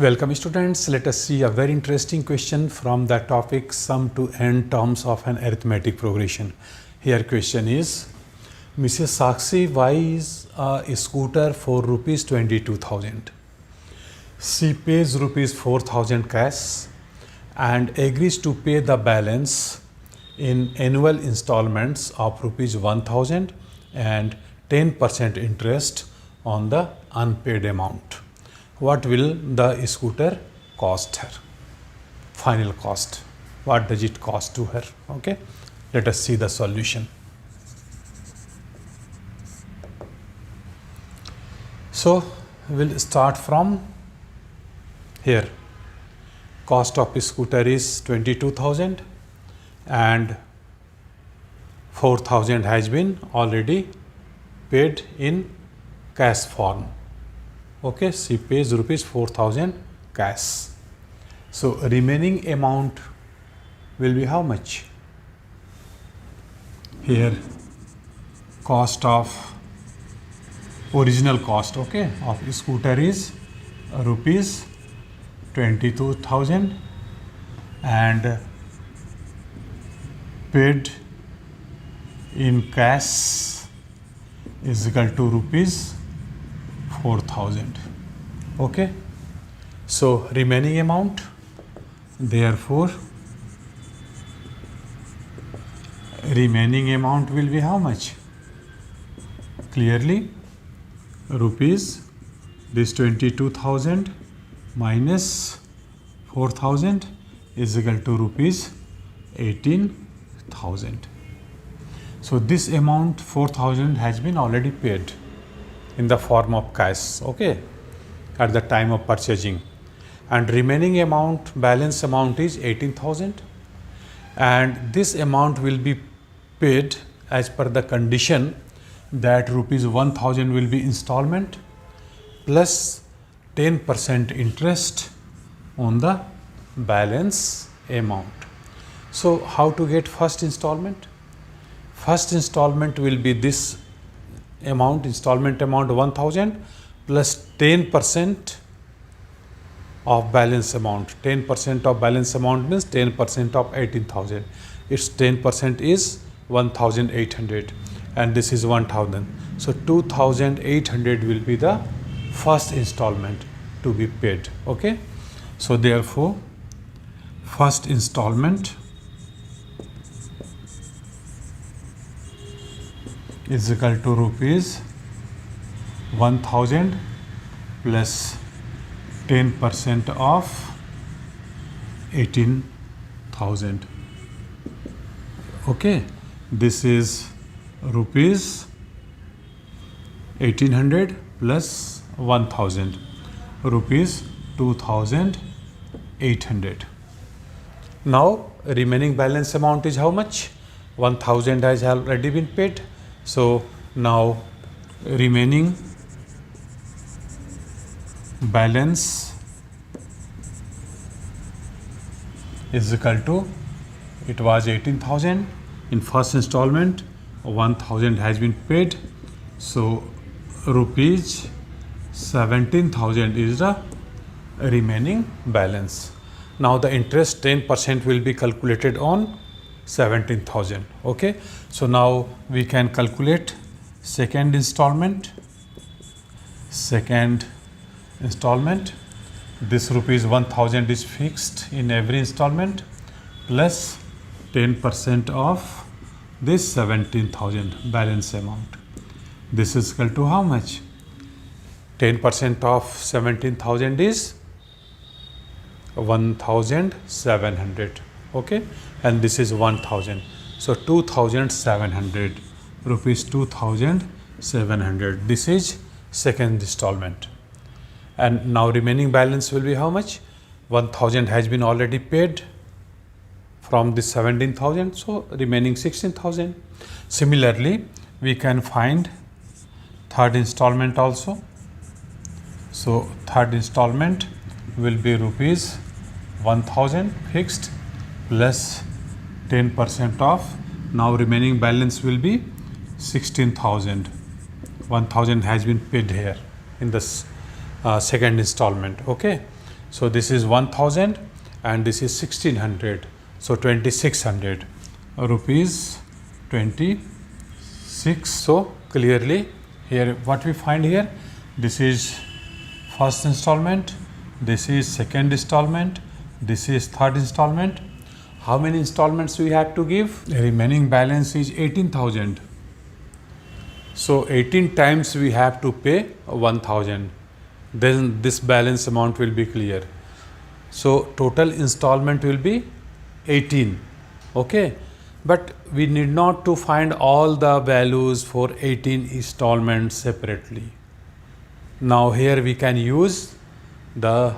Welcome students, let us see a very interesting question from the topic sum to n terms of an arithmetic progression. Here question is, Mrs. Sakshi buys a scooter for rupees 22,000. She pays rupees 4,000 cash and agrees to pay the balance in annual installments of rupees 1,000 and 10% interest on the unpaid amount. What will the scooter cost her? Final cost. What does it cost to her? Okay. Let us see the solution. So we'll start from here. Cost of scooter is 22,000 and 4,000 has been already paid in cash form. Okay, she pays rupees 4,000 cash. So remaining amount will be how much? Here cost of original cost, okay, of scooter is rupees 22,000 and paid in cash is equal to rupees 4,000. Okay, so remaining amount, therefore remaining amount will be how much? Clearly rupees, this 22,000 minus 4,000 is equal to rupees 18,000. So this amount 4,000 has been already paid in the form of cash, okay, at the time of purchasing, and remaining amount, balance amount is 18,000, and this amount will be paid as per the condition that rupees 1,000 will be installment plus 10% interest on the balance amount. So how to get first installment? First installment will be this amount, installment amount 1,000 plus 10% of balance amount. 10% of balance amount means 10% of 18,000. Its 10% is 1,800 and this is 1,000. So 2,800 will be the first installment to be paid. Okay. So therefore first installment is equal to rupees 1,000 plus 10% of 18,000. Okay, this is rupees 1,800 plus 1,000, rupees 2,800. Now remaining balance amount is how much? 1,000 has already been paid. So now remaining balance is equal to, it was 18,000 in first installment, 1,000 has been paid, so rupees 17,000 is the remaining balance. Now the interest 10% will be calculated on 17,000. Okay, so now we can calculate second installment. This rupees 1,000 is fixed in every installment plus 10% of this 17,000 balance amount. This is equal to how much? 10% of 17,000 is 1,700. Okay, and this is 1,000. So 2,700 rupees, 2,700. This is second installment. And now remaining balance will be how much? 1,000 has been already paid from this 17,000. So remaining 16,000. Similarly, we can find third installment also. So third installment will be rupees 1,000 fixed plus 10% off. Now remaining balance will be 16,000. 1,000 has been paid here in this second installment. Okay, So this is 1000 and this is 1600. So 2600 rupees 26. So clearly here what we find here, this is first installment, this is second installment, this is third installment. How many installments we have to give? The remaining balance is 18,000. So 18 times we have to pay 1000. Then this balance amount will be clear. So total installment will be 18. Okay, but we need not to find all the values for 18 installments separately. Now here we can use the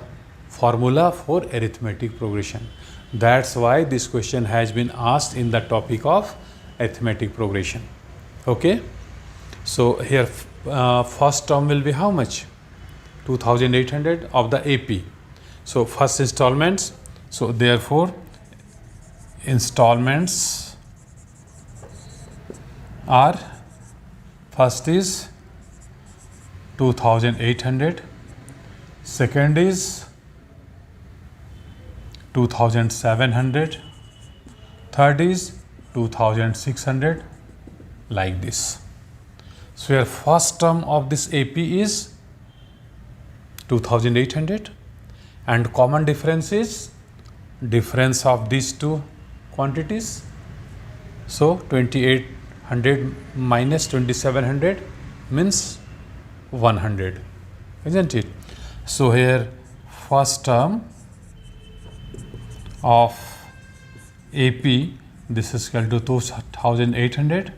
formula for arithmetic progression. That's why this question has been asked in the topic of arithmetic progression. Okay, so here first term will be how much? 2800 of the AP. So first installments, so therefore installments are, first is 2800, second is 2700, third is 2600, like this. So your first term of this AP is 2800 and common difference is difference of these two quantities. So 2800 minus 2700 means 100, isn't it? So here first term of AP, this is equal to 2800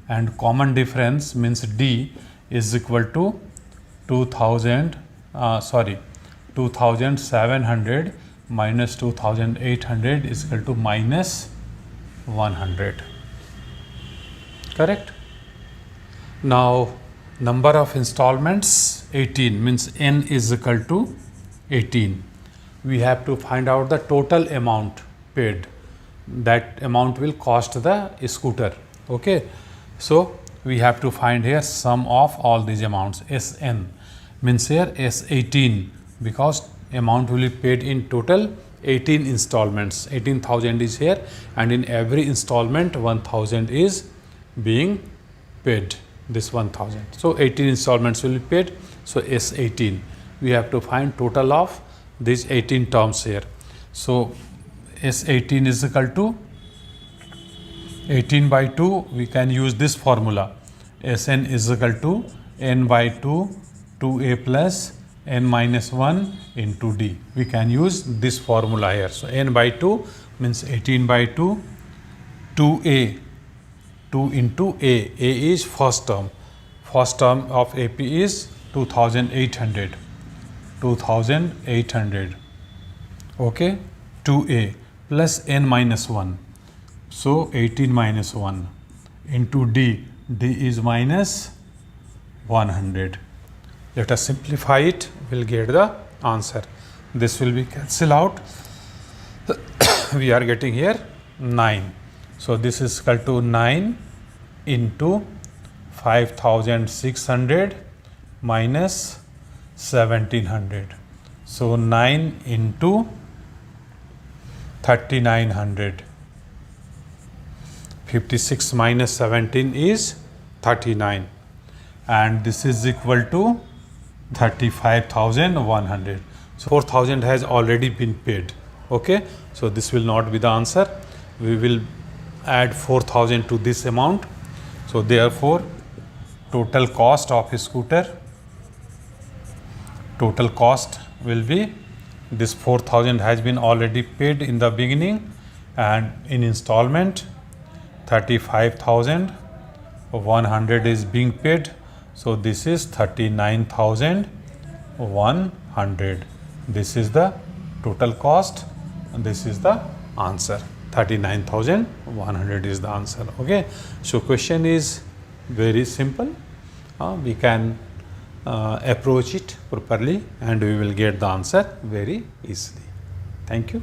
and common difference means D is equal to 2700 minus 2800 is equal to minus 100. Correct? Now number of installments 18 means n is equal to 18. We have to find out the total amount paid. That amount will cost the scooter. Okay, so we have to find here sum of all these amounts. Sn means here S18 because amount will be paid in total 18 installments. 18,000 is here and in every installment 1000 is being paid, this 1000. So 18 installments will be paid. So S18, we have to find total of these 18 terms here. So S18 is equal to 18 by 2. We can use this formula. Sn is equal to n by 2 2a plus n minus 1 into d. We can use this formula here. So n by 2 means 18 by 2, 2a, 2 into a. A is first term. First term of AP is 2800. 2800. Okay, 2a plus n minus 1. So 18 minus 1 into d. D is minus 100. Let us simplify it, we'll get the answer. This will be cancelled out. We are getting here 9. So this is equal to 9 into 5600 minus 1700. So 9 into 3900. 56 minus 17 is 39 and this is equal to 35,100. So 4,000 has already been paid. Okay, so this will not be the answer. We will add 4,000 to this amount. So therefore total cost of a scooter, total cost will be, this 4,000 has been already paid in the beginning and in installment 35,100 is being paid. So this is 39,100. This is the total cost and this is the answer. 39,100 is the answer. Okay, so question is very simple. We can approach it properly and we will get the answer very easily. Thank you.